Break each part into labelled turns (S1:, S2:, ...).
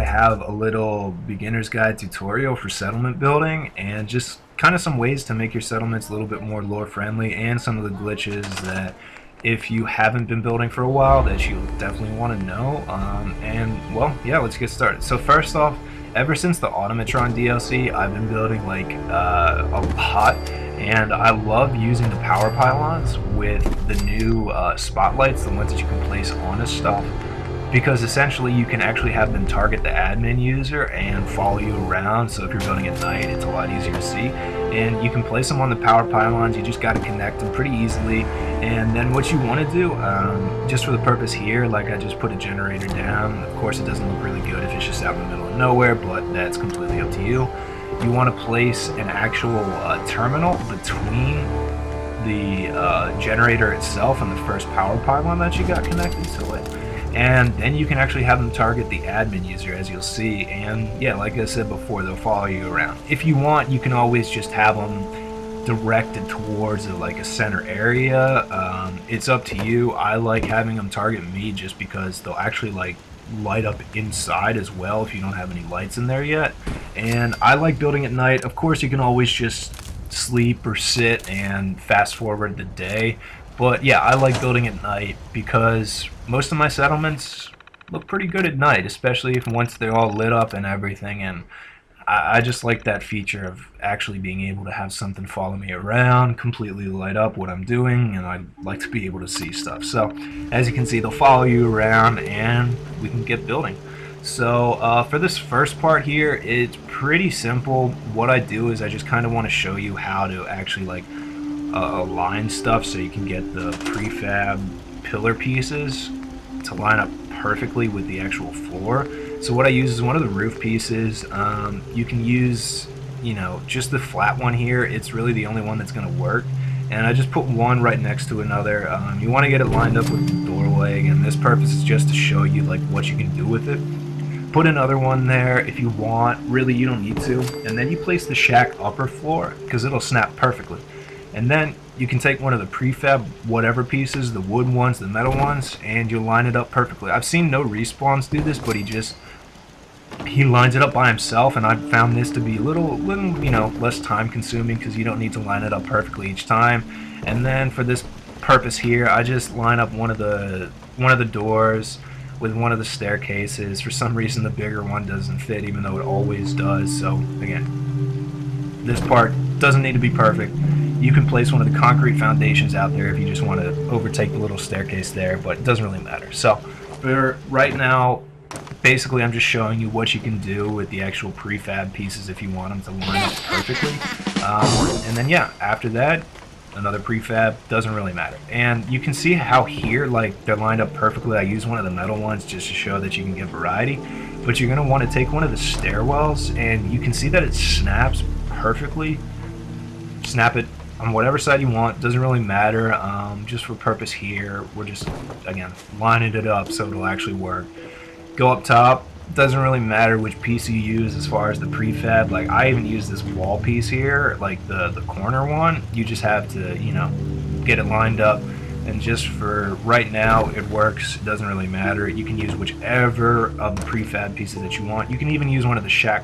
S1: have a little beginner's guide tutorial for settlement building and just kind of some ways to make your settlements a little bit more lore friendly, and some of the glitches that if you haven't been building for a while that you'll definitely want to know. And well, yeah, let's get started. So first off, ever since the Automatron DLC, I've been building like a lot, and I love using the power pylons with the new spotlights, the ones that you can place on stuff, because essentially you can actually have them target the admin user and follow you around. So if you're building at night, it's a lot easier to see, and you can place them on the power pylons. You just got to connect them pretty easily. And then what you want to do, just for the purpose here, like I just put a generator down. Of course it doesn't look really good if it's just out in the middle of nowhere, but that's completely up to you. You want to place an actual terminal between the generator itself and the first power pylon that you got connected to it. And then you can actually have them target the admin user, as you'll see. And yeah, like I said before, they'll follow you around. If you want, you can always just have them directed towards like a center area. It's up to you. I like having them target me just because they'll actually like light up inside as well if you don't have any lights in there yet. And I like building at night. Of course, you can always just sleep or sit and fast forward the day. But yeah, I like building at night because most of my settlements look pretty good at night, especially if once they're all lit up and everything. And I just like that feature of actually being able to have something follow me around, completely light up what I'm doing, and I like to be able to see stuff. So as you can see, they'll follow you around and we can get building. So for this first part here, it's pretty simple. What I do is I just kind of want to show you how to actually like align stuff so you can get the prefab pillar pieces to line up perfectly with the actual floor. So what I use is one of the roof pieces. You can use, you know, just the flat one here. It's really the only one that's going to work. And I just put one right next to another. You want to get it lined up with the doorway. Again, this purpose is just to show you like what you can do with it. Put another one there if you want. Really, you don't need to. And then you place the shack upper floor because it'll snap perfectly. And then you can take one of the prefab whatever pieces, the wood ones, the metal ones, and you'll line it up perfectly. I've seen no respawns do this, but he lines it up by himself, and I've found this to be a little you know, less time consuming because you don't need to line it up perfectly each time. And then for this purpose here, I just line up one of the doors with one of the staircases. For some reason the bigger one doesn't fit, even though it always does. So again, this part doesn't need to be perfect. You can place one of the concrete foundations out there if you just want to overtake the little staircase there, but it doesn't really matter. So for right now, basically I'm just showing you what you can do with the actual prefab pieces if you want them to line up perfectly. And then yeah, after that, another prefab, doesn't really matter. And you can see how here, like, they're lined up perfectly. I use one of the metal ones just to show that you can get variety. But you're going to want to take one of the stairwells, and you can see that it snaps perfectly. Snap it on whatever side you want, doesn't really matter. Just for purpose here, we're just, again, lining it up so it'll actually work. Go up top, doesn't really matter which piece you use as far as the prefab. Like, I even use this wall piece here, like the corner one. You just have to, you know, get it lined up. And just for right now, it works. It doesn't really matter. You can use whichever of the prefab pieces that you want. You can even use one of the shack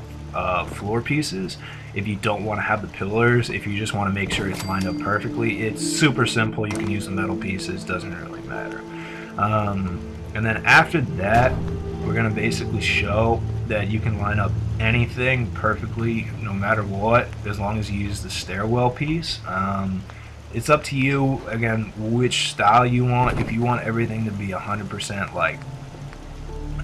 S1: floor pieces if you don't want to have the pillars. If you just want to make sure it's lined up perfectly, it's super simple. You can use the metal pieces, doesn't really matter. And then after that, we're going to basically show that you can line up anything perfectly no matter what, as long as you use the stairwell piece. It's up to you, again, which style you want. If you want everything to be 100% like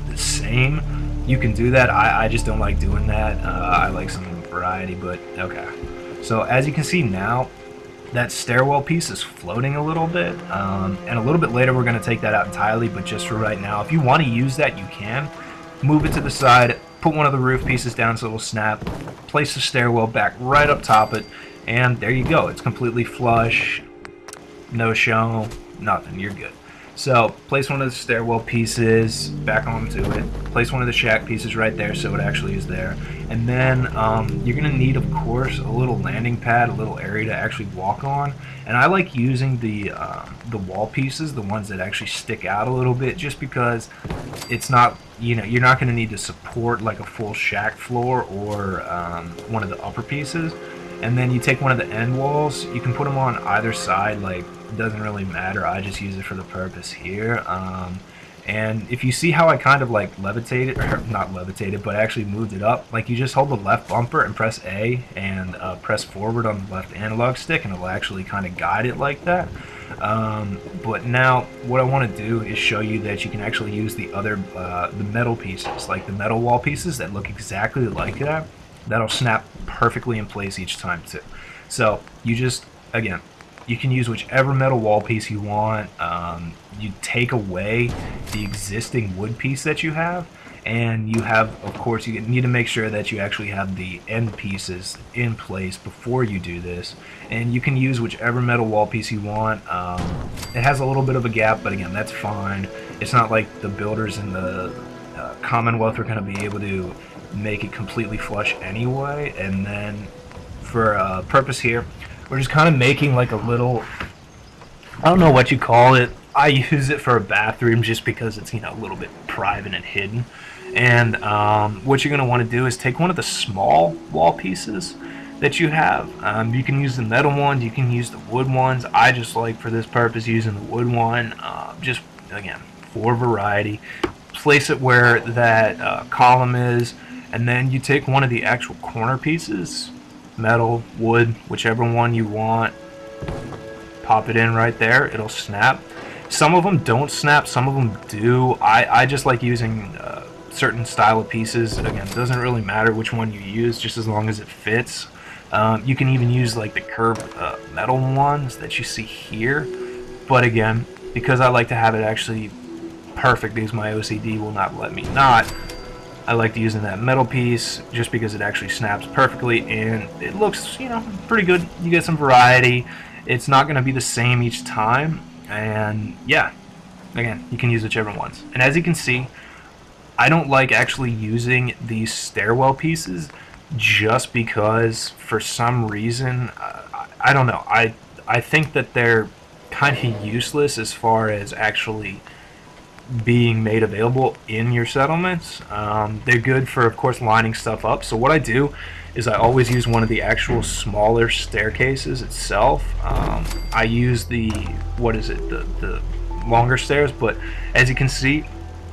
S1: the same, you can do that. I just don't like doing that. I like some variety, but okay. So as you can see now, that stairwell piece is floating a little bit, and a little bit later we're going to take that out entirely, but just for right now, if you want to use that, you can. Move it to the side, put one of the roof pieces down so it'll snap, place the stairwell back right up top it, and there you go. It's completely flush, no show, nothing. You're good. So place one of the stairwell pieces back onto it. Place one of the shack pieces right there so it actually is there. And then you're going to need, of course, a little landing pad, a little area to actually walk on. And I like using the wall pieces, the ones that actually stick out a little bit, just because it's not, you're not going to need to support like a full shack floor or one of the upper pieces. And then you take one of the end walls, you can put them on either side, like it doesn't really matter, I just use it for the purpose here. And if you see how I kind of like levitated, or not levitated, but actually moved it up, like you just hold the left bumper and press A and press forward on the left analog stick and it'll actually kind of guide it like that. But now what I want to do is show you that you can actually use the other, the metal pieces, like the metal wall pieces that look exactly like that. That'll snap perfectly in place each time too. So you just, again, you can use whichever metal wall piece you want. You take away the existing wood piece that you have, and you have, of course, you need to make sure that you actually have the end pieces in place before you do this. And you can use whichever metal wall piece you want. It has a little bit of a gap, but again, that's fine. It's not like the builders in the Commonwealth are going to be able to make it completely flush anyway. And then for purpose here, we're just kind of making like a little, I don't know what you call it. I use it for a bathroom just because it's, a little bit private and hidden. And what you're going to want to do is take one of the small wall pieces that you have. You can use the metal ones, you can use the wood ones. I just like for this purpose using the wood one, just again for variety. Place it where that column is, and then you take one of the actual corner pieces, metal, wood, whichever one you want, pop it in right there. It'll snap. Some of them don't snap, some of them do. I just like using certain style of pieces. Again, it doesn't really matter which one you use, just as long as it fits. You can even use like the curved metal ones that you see here, but again, because I like to have it actually perfect, because my OCD will not let me not, I like to use that metal piece just because it actually snaps perfectly and it looks, pretty good. You get some variety. It's not going to be the same each time, and yeah, again, you can use whichever ones. And as you can see, I don't like actually using these stairwell pieces just because for some reason, I don't know, I think that they're kind of useless as far as actually being made available in your settlements. They're good for, of course, lining stuff up. So what I do is I always use one of the actual smaller staircases itself. I use the, the longer stairs, but as you can see,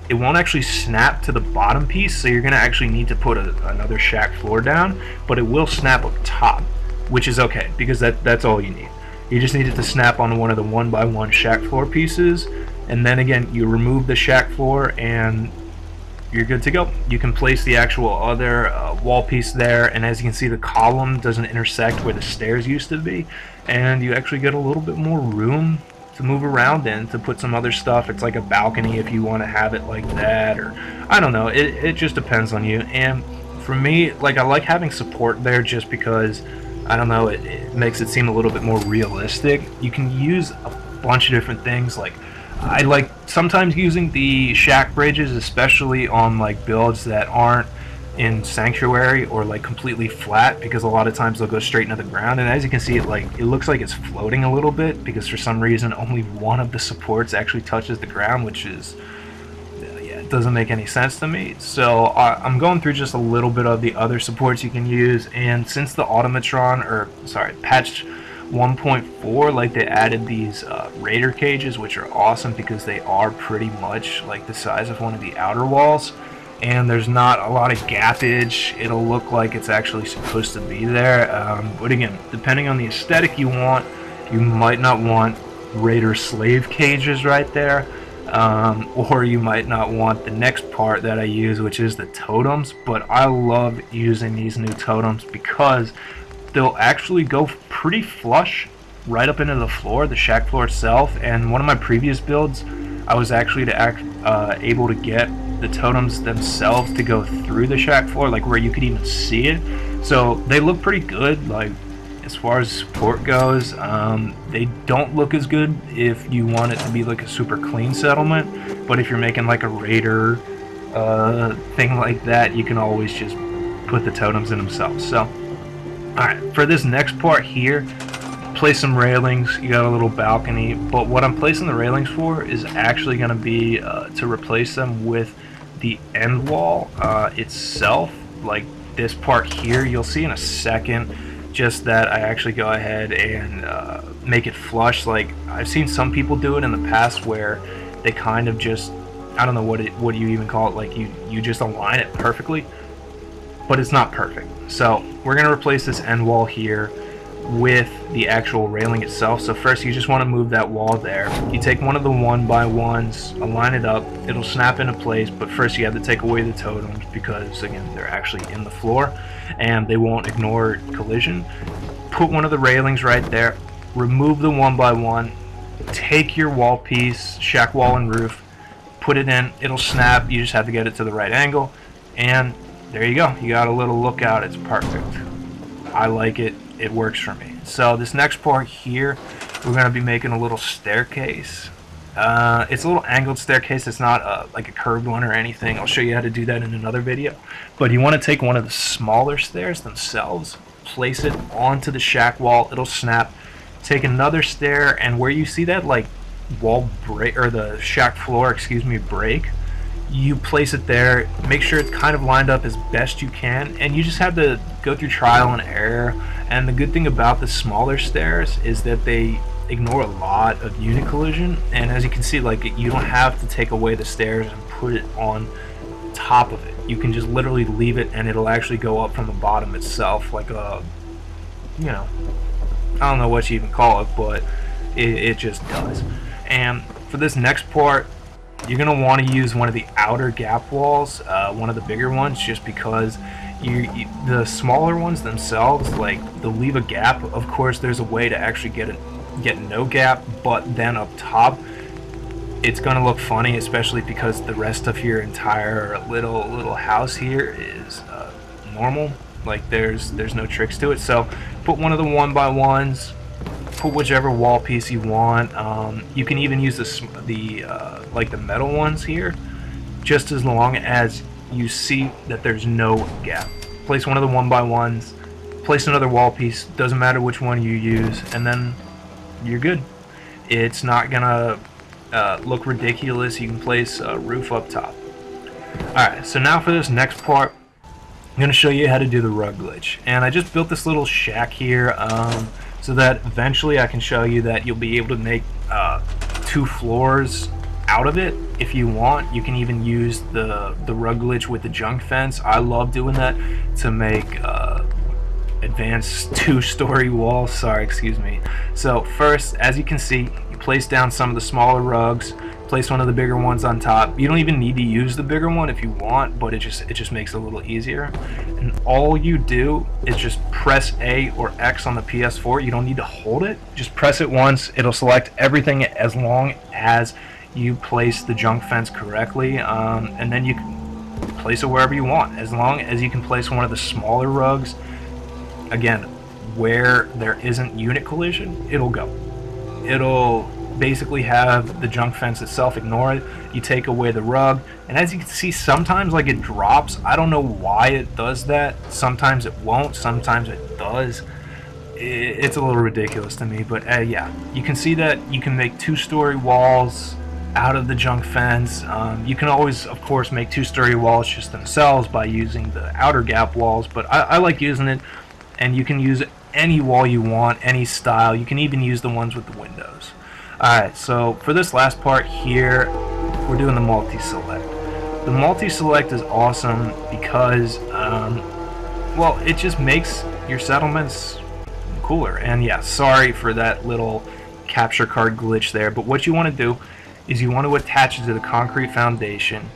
S1: it won't actually snap to the bottom piece, so you're going to actually need to put another shack floor down, but it will snap up top, which is okay, because that's all you need. You just need it to snap on one of the 1x1 shack floor pieces, and then again, you remove the shack floor and you're good to go. You can place the actual other wall piece there, and as you can see, the column doesn't intersect where the stairs used to be, and you actually get a little bit more room to move around in to put some other stuff. It's like a balcony if you want to have it like that, or I don't know, it just depends on you. And for me, like, I like having support there just because, I don't know, it makes it seem a little bit more realistic. You can use a bunch of different things. Like, I like sometimes using the shack bridges, especially on like builds that aren't in sanctuary or like completely flat, because a lot of times they'll go straight into the ground, and as you can see, it looks like it's floating a little bit because for some reason only one of the supports actually touches the ground, which is, yeah, it doesn't make any sense to me. So I'm going through just a little bit of the other supports you can use, and since the Automatron, or sorry, patch 1.4, like, they added these raider cages, which are awesome because they are pretty much like the size of one of the outer walls, and there's not a lot of gappage. It'll look like it's actually supposed to be there, but again, depending on the aesthetic you want, you might not want raider slave cages right there, or you might not want the next part that I use, which is the totems. But I love using these new totems because they'll actually go pretty flush right up into the floor, the shack floor itself. And one of my previous builds, I was actually able to get the totems themselves to go through the shack floor, like where you could even see it. So they look pretty good. Like, as far as support goes, they don't look as good if you want it to be like a super clean settlement, but if you're making like a raider thing like that, you can always just put the totems in themselves. So alright, for this next part here, place some railings. You got a little balcony, but what I'm placing the railings for is actually going to be to replace them with the end wall itself, like this part here. You'll see in a second just that I actually go ahead and make it flush. Like I've seen some people do it in the past where they kind of just, I don't know what you even call it, like you just align it perfectly, but it's not perfect. So we're going to replace this end wall here with the actual railing itself. So first you just want to move that wall there. You take one of the 1x1s, align it up, it'll snap into place, but first you have to take away the totems because again they're actually in the floor and they won't ignore collision. Put one of the railings right there, remove the 1x1, take your wall piece, shack wall and roof, put it in, it'll snap, you just have to get it to the right angle, and there you go, you got a little lookout. It's perfect. I like it. It works for me. So this next part here, we're going to be making a little staircase. It's a little angled staircase. It's not like a curved one or anything. I'll show you how to do that in another video. But you want to take one of the smaller stairs themselves, place it onto the shack wall. It'll snap. Take another stair, and where you see that like wall break, or the shack floor, excuse me, break, you place it there. Make sure it's kind of lined up as best you can, and you just have to go through trial and error. And the good thing about the smaller stairs is that they ignore a lot of unit collision, and as you can see, like, you don't have to take away the stairs and put it on top of it. You can just literally leave it and it'll actually go up from the bottom itself, like a, you know, I don't know what you even call it, but it just does. And for this next part, you're going to want to use one of the outer gap walls, one of the bigger ones, just because the smaller ones themselves, like, they'll leave a gap. Of course, there's a way to actually get no gap, but then up top, it's going to look funny, especially because the rest of your entire little house here is normal. Like, there's no tricks to it. So put one of the 1x1s, put whichever wall piece you want. You can even use like the metal ones here, just as long as you see that there's no gap. Place one of the 1x1s, place another wall piece, doesn't matter which one you use, and then you're good. It's not gonna look ridiculous. You can place a roof up top. Alright, so now for this next part, I'm going to show you how to do the rug glitch. And I just built this little shack here so that eventually I can show you that you'll be able to make 2 floors out of it if you want. You can even use the rug glitch with the junk fence. I love doing that to make advanced 2-story walls. Sorry, excuse me. So first, as you can see, you place down some of the smaller rugs, place one of the bigger ones on top. You don't even need to use the bigger one if you want, but it just makes it a little easier. And all you do is just press A or X on the PS4. You don't need to hold it. Just press it once. It'll select everything as long as you place the junk fence correctly, and then you can place it wherever you want. As long as you can place one of the smaller rugs, again, where there isn't unit collision, it'll go. It'll basically have the junk fence itself ignore it. You take away the rug, and as you can see, sometimes like it drops. I don't know why it does that. Sometimes it won't, sometimes it does. It's a little ridiculous to me, but yeah, you can see that you can make 2-story walls out of the junk fence. You can always, of course, make 2-story walls just themselves by using the outer gap walls, but I like using it. And you can use any wall you want, any style. You can even use the ones with the windows. Alright, so for this last part here, we're doing the multi-select. The multi-select is awesome because, well, it just makes your settlements cooler. And yeah, sorry for that little capture card glitch there, but what you want to do is you want to attach it to the concrete foundation.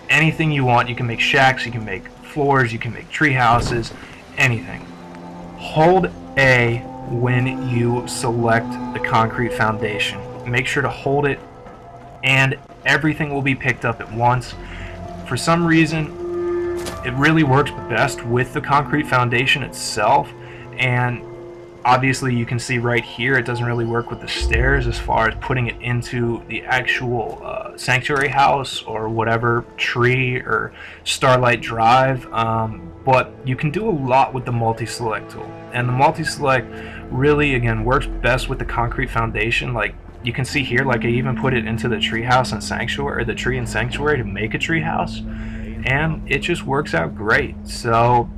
S1: Anything you want. You can make shacks, you can make floors, you can make tree houses, anything. Hold A when you select the concrete foundation. Make sure to hold it, and everything will be picked up at once. For some reason, it really works best with the concrete foundation itself, and Obviously, you can see right here it doesn't really work with the stairs as far as putting it into the actual sanctuary house or whatever tree or Starlight Drive, but you can do a lot with the multi-select tool. And the multi-select really, again, works best with the concrete foundation. Like you can see here, like I even put it into the treehouse and sanctuary, or the tree and sanctuary to make a treehouse, and it just works out great. So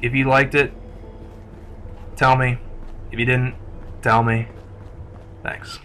S1: if you liked it, tell me. If you didn't, tell me. Thanks.